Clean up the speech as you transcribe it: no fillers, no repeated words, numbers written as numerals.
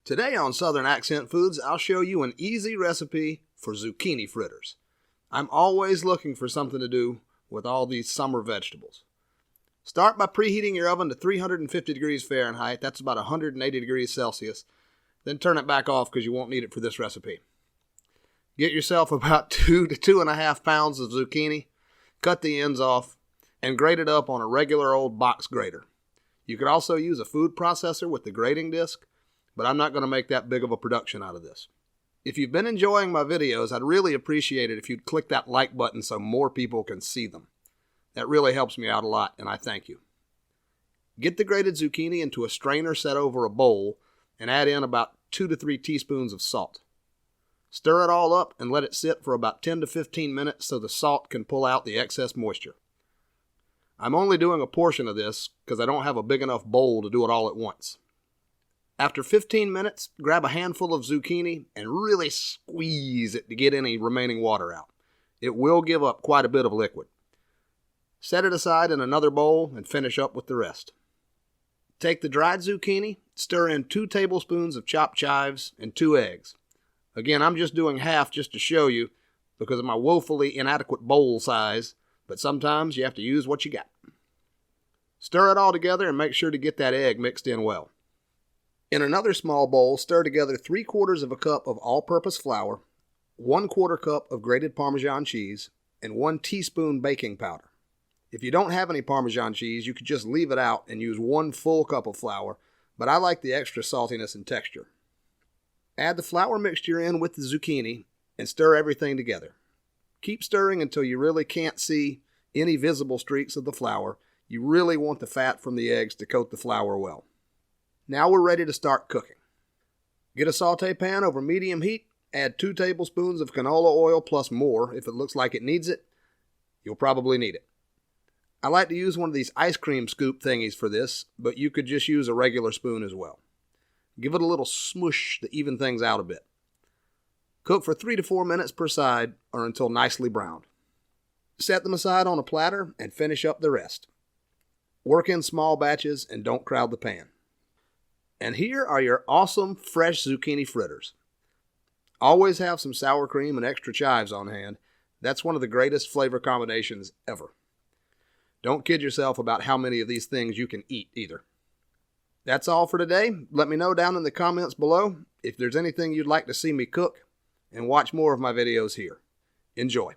Today on Southern Accent Foods, I'll show you an easy recipe for zucchini fritters. I'm always looking for something to do with all these summer vegetables. Start by preheating your oven to 350 degrees Fahrenheit, that's about 180 degrees Celsius. Then turn it back off because you won't need it for this recipe. Get yourself about 2 to 2.5 pounds of zucchini, cut the ends off, and grate it up on a regular old box grater. You could also use a food processor with the grating disc, but I'm not going to make that big of a production out of this. If you've been enjoying my videos, I'd really appreciate it if you'd click that like button so more people can see them. That really helps me out a lot, and I thank you. Get the grated zucchini into a strainer set over a bowl and add in about 2 to 3 teaspoons of salt. Stir it all up and let it sit for about 10 to 15 minutes so the salt can pull out the excess moisture. I'm only doing a portion of this because I don't have a big enough bowl to do it all at once. After 15 minutes, grab a handful of zucchini and really squeeze it to get any remaining water out. It will give up quite a bit of liquid. Set it aside in another bowl and finish up with the rest. Take the dried zucchini, stir in 2 tablespoons of chopped chives and 2 eggs. Again, I'm just doing half just to show you because of my woefully inadequate bowl size, but sometimes you have to use what you got. Stir it all together and make sure to get that egg mixed in well. In another small bowl, stir together 3/4 of a cup of all-purpose flour, 1/4 cup of grated Parmesan cheese, and 1 teaspoon baking powder. If you don't have any Parmesan cheese, you could just leave it out and use 1 full cup of flour, but I like the extra saltiness and texture. Add the flour mixture in with the zucchini and stir everything together. Keep stirring until you really can't see any visible streaks of the flour. You really want the fat from the eggs to coat the flour well. Now we're ready to start cooking. Get a saute pan over medium heat, add 2 tablespoons of canola oil plus more if it looks like it needs it. You'll probably need it. I like to use one of these ice cream scoop thingies for this, but you could just use a regular spoon as well. Give it a little smush to even things out a bit. Cook for 3 to 4 minutes per side or until nicely browned. Set them aside on a platter and finish up the rest. Work in small batches and don't crowd the pan. And here are your awesome fresh zucchini fritters. Always have some sour cream and extra chives on hand. That's one of the greatest flavor combinations ever. Don't kid yourself about how many of these things you can eat either. That's all for today. Let me know down in the comments below if there's anything you'd like to see me cook, and watch more of my videos here. Enjoy.